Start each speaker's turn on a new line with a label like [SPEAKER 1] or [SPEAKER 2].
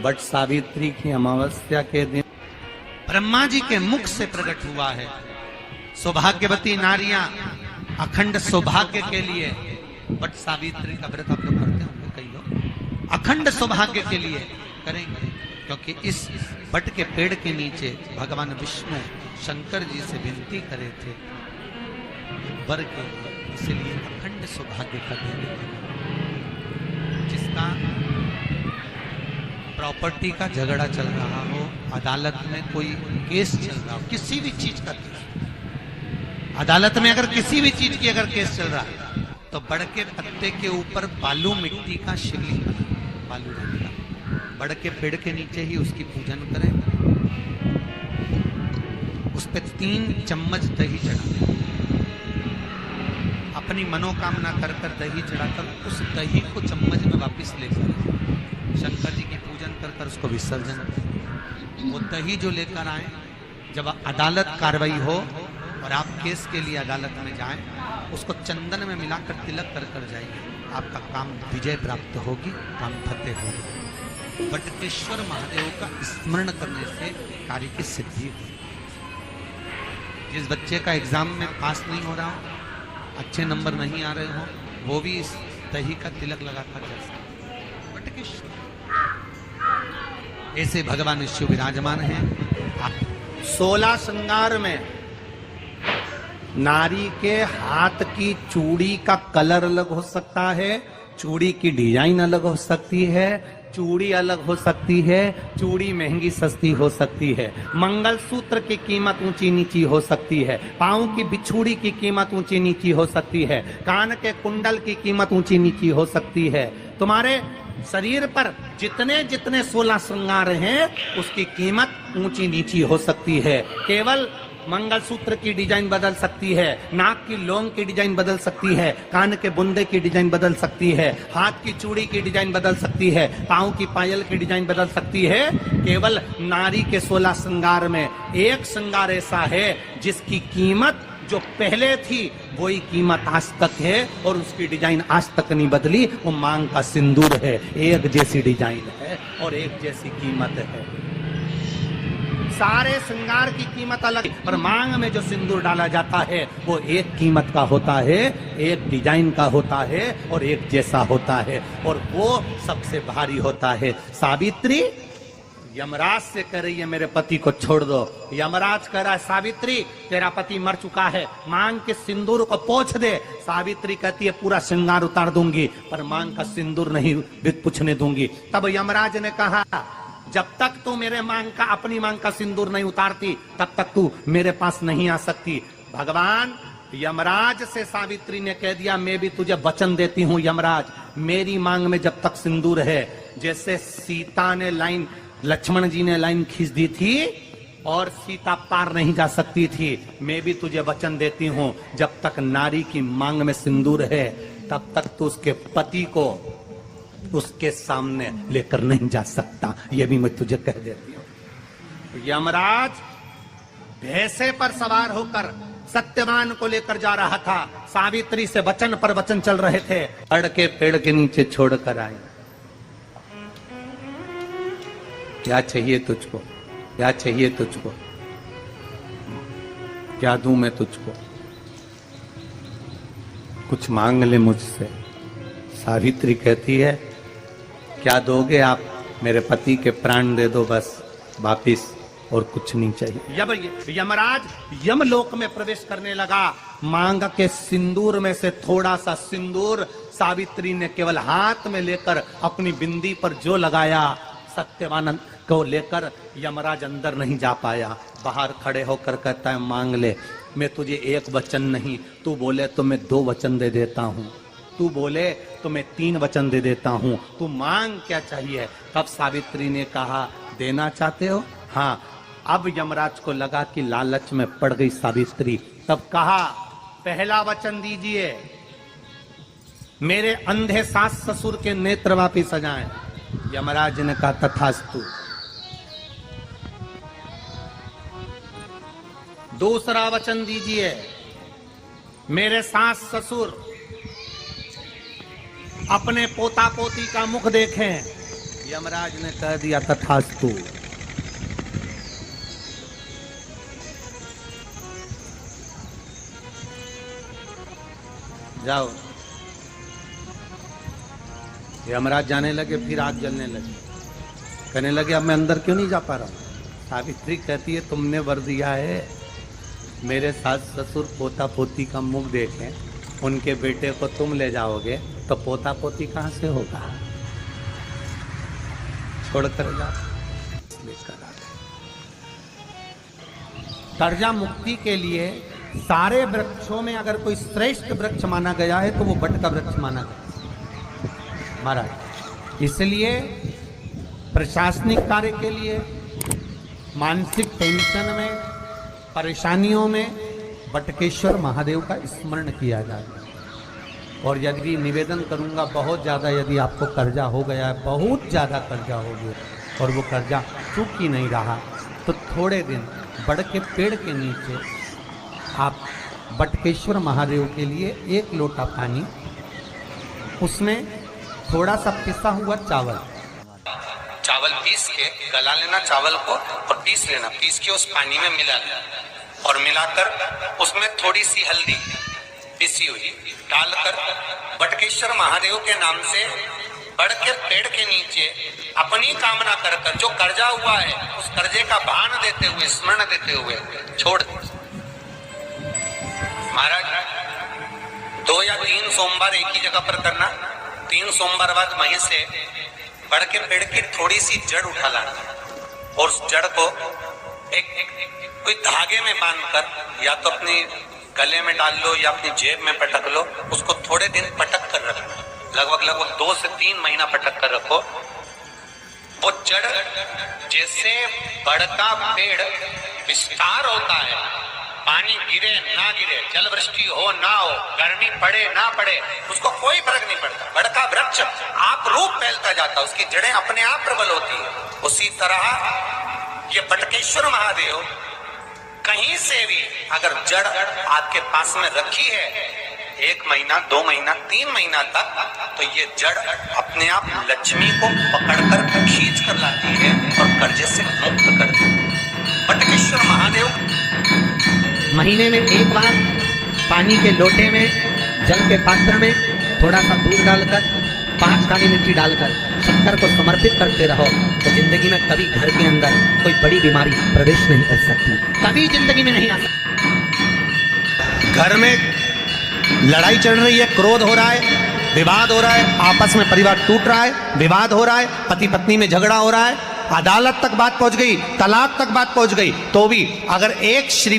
[SPEAKER 1] But Savitri की अमावस्या के दिन ब्रह्मा जी के मुख से प्रकट हुआ है। सौभाग्यवती नारियां अखंड सौभाग्य के लिए बट सावित्री का व्रत आप लोग करते होंगे, कई लोग अखंड सौभाग्य के लिए करेंगे, क्योंकि इस बट के पेड़ के नीचे भगवान विष्णु शंकर जी से विनती करे थे वर के, इसलिए अखंड सौभाग्य का दिन है। जिसका प्रॉपर्टी का झगड़ा चल रहा हो, अदालत में कोई केस चल रहा हो, किसी भी चीज का केस, अदालत में अगर किसी भी चीज की अगर केस चल रहा है तो बड़ के पत्ते के ऊपर बालू मिट्टी का शिवलिंग, बालू रखेगा, बड़ के पेड़ के नीचे ही उसकी पूजन करें, उस पर 3 चम्मच दही चढ़ा, अपनी मनोकामना कर कर दही चढ़ाकर उस दही को चम्मच में वापस लेकर शंकर जी की पूजन कर कर उसको विसर्जन। वो दही जो लेकर आए, जब अदालत कार्रवाई हो और आप केस के लिए अदालत में जाएं, उसको चंदन में मिलाकर तिलक कर कर जाइए, आपका काम विजय प्राप्त होगी, काम फतेह होगी। बटकेश्वर महादेव का स्मरण करने से कार्य की सिद्धि होगी। जिस बच्चे का एग्जाम में पास नहीं हो रहा हो, अच्छे नंबर नहीं आ रहे हो, वो भी इस दही का तिलक लगाकर जा सकते। बटकेश्वर ऐसे भगवान शिव विराजमान हैं। 16 श्रृंगार में नारी के हाथ की चूड़ी का कलर अलग हो सकता है, चूड़ी की डिजाइन अलग हो सकती है, चूड़ी अलग हो सकती है, चूड़ी महंगी सस्ती हो सकती है, मंगलसूत्र की कीमत ऊंची नीची हो सकती है, पांव की बिछुड़ी की कीमत ऊंची नीची हो सकती है, कान के कुंडल की कीमत ऊंची नीची हो सकती है। तुम्हारे शरीर पर जितने जितने 16 श्रृंगार हैं उसकी कीमत ऊंची नीची हो सकती है। केवल मंगलसूत्र की डिजाइन बदल सकती है, नाक की लौंग की डिजाइन बदल सकती है, कान के बुंदे की डिजाइन बदल सकती है, हाथ की चूड़ी की डिजाइन बदल सकती है, पांव की पायल की डिजाइन बदल सकती है। केवल नारी के 16 श्रृंगार में एक श्रृंगार ऐसा है जिसकी कीमत जो पहले थी वही कीमत आज तक है और उसकी डिजाइन आज तक नहीं बदली। वो मांग का सिंदूर है, एक जैसी डिजाइन है और एक जैसी कीमत है। सारे श्रृंगार की कीमत अलग, पर मांग में जो सिंदूर डाला जाता है वो एक कीमत का होता है, एक डिजाइन का होता है और एक जैसा होता है, और वो सबसे भारी होता है। सावित्री यमराज से कह रही है मेरे पति को छोड़ दो। यमराज कह रहा है सावित्री तेरा पति मर चुका है, मांग के सिंदूर को पोंछ दे। सावित्री कहती है पूरा श्रृंगार उतार दूंगी पर मांग का सिंदूर नहीं पूछने दूंगी। तब यमराज ने कहा जब तक तू मेरे मांग का, अपनी मांग का सिंदूर नहीं उतारती तब तक तू मेरे पास नहीं आ सकती। भगवान यमराज से सावित्री ने कह दिया मैं भी तुझे वचन देती हूँ यमराज, मेरी मांग में जब तक सिंदूर है, जैसे सीता ने लाइन, लक्ष्मण जी ने लाइन खींच दी थी और सीता पार नहीं जा सकती थी, मैं भी तुझे वचन देती हूँ जब तक नारी की मांग में सिंदूर है तब तक तू उसके पति को उसके सामने लेकर नहीं जा सकता। ये भी मैं तुझे कह देती हूँ। यमराज भैंसे पर सवार होकर सत्यवान को लेकर जा रहा था, सावित्री से वचन पर वचन चल रहे थे, अड़ के पेड़ के नीचे छोड़कर आए। क्या चाहिए तुझको, क्या चाहिए तुझको, क्या दूं मैं तुझको, कुछ मांग ले मुझसे। सावित्री कहती है क्या दोगे आप, मेरे पति के प्राण दे दो बस वापिस, और कुछ नहीं चाहिए। यमराज यमलोक में प्रवेश करने लगा, मांग के सिंदूर में से थोड़ा सा सिंदूर सावित्री ने केवल हाथ में लेकर अपनी बिंदी पर जो लगाया, सत्यवान को लेकर यमराज अंदर नहीं जा पाया। बाहर खड़े होकर कहता है मांग ले, मैं तुझे एक वचन नहीं, तू बोले तो मैं 2 वचन दे देता हूँ, तू बोले तो मैं 3 वचन दे देता हूँ, तू मांग क्या चाहिए। तब सावित्री ने कहा देना चाहते हो, हाँ। अब यमराज को लगा कि लालच में पड़ गई सावित्री, तब कहा पहला वचन दीजिए मेरे अंधे सास ससुर के नेत्र वापिस आ जाएं। यमराज ने कहा तथास्तु। दूसरा वचन दीजिए मेरे सास ससुर अपने पोता पोती का मुख देखें। यमराज ने कह दिया तथास्तु। जाओ। यमराज जाने लगे, फिर आग जलने लगी। कहने लगे अब मैं अंदर क्यों नहीं जा पा रहा हूं। सावित्री कहती है तुमने वर दिया है, मेरे सास ससुर पोता पोती का मुख देखें, उनके बेटे को तुम ले जाओगे तो पोता पोती कहां से होगा। छोड़कर जा। कर्जा मुक्ति के लिए सारे वृक्षों में अगर कोई श्रेष्ठ वृक्ष माना गया है तो वो बट का वृक्ष माना गया महाराज। इसलिए प्रशासनिक कार्य के लिए, मानसिक टेंशन में, परेशानियों में बटकेश्वर महादेव का स्मरण किया जाए। और यदि निवेदन करूंगा, बहुत ज़्यादा यदि आपको कर्जा हो गया है, बहुत ज़्यादा कर्जा हो गया और वो कर्जा चूक ही नहीं रहा, तो थोड़े दिन बड़ के पेड़ के नीचे आप बटकेश्वर महादेव के लिए 1 लोटा पानी, उसमें थोड़ा सा पिसा हुआ चावल पीस के गला लेना, चावल को और पीस लेना, पीस के उस पानी में मिला लेना और मिलाकर उसमें थोड़ी सी हल्दी पिसी हुई डालकर बटकेश्वर महादेव के नाम से बड़ के पेड़ के नीचे अपनी कामना कर जो कर्जा हुआ है उस कर्जे का भान देते हुए, स्मरण देते हुए छोड़ दे। महाराज 2 या 3 सोमवार एक ही जगह पर करना। 3 सोमवार बाद वहीं से बड़ के पेड़ की थोड़ी सी जड़ उठा लाना और उस जड़ को एक कोई धागे में बांधकर या तो अपनी गले में डाल लो या अपनी जेब में पटक लो, उसको थोड़े दिन पटक कर रखो, लगभग 2 से 3 महीना पटक कर रखो। वो जड़ जैसे बड़ का पेड़ विस्तार होता है, पानी गिरे ना गिरे, जल वृष्टि हो ना हो, गर्मी पड़े ना पड़े, उसको कोई फर्क नहीं पड़ता। बड़ का वृक्ष आप रूप फैलता जाता, उसकी जड़ें अपने आप प्रबल होती है। उसी तरह ये बटकेश्वर महादेव कहीं से भी अगर जड़ आपके पास में रखी है 1 महीना, 2 महीना, 3 महीना तक, तो ये जड़ अपने आप लक्ष्मी को पकड़कर खींच कर लाती है और कर्जे से मुक्त करती है। बटकेश्वर महादेव
[SPEAKER 2] महीने में 1 बार पानी के लोटे में, जल के पात्र में थोड़ा सा दूध डालकर, 5 काली मिर्ची डालकर शक्कर को समर्पित करते रहो तो जिंदगी में कभी घर के अंदर कोई बड़ी बीमारी प्रवेश नहीं कर सकती, कभी जिंदगी में नहीं आ सकती।
[SPEAKER 1] घर में लड़ाई चल रही है, क्रोध हो रहा है, विवाद हो रहा है, आपस में परिवार टूट रहा है, विवाद हो रहा है, पति पत्नी में झगड़ा हो रहा है, अदालत तक बात पहुंच गई, तलाक तक बात पहुंच गई, तो भी अगर एक श्री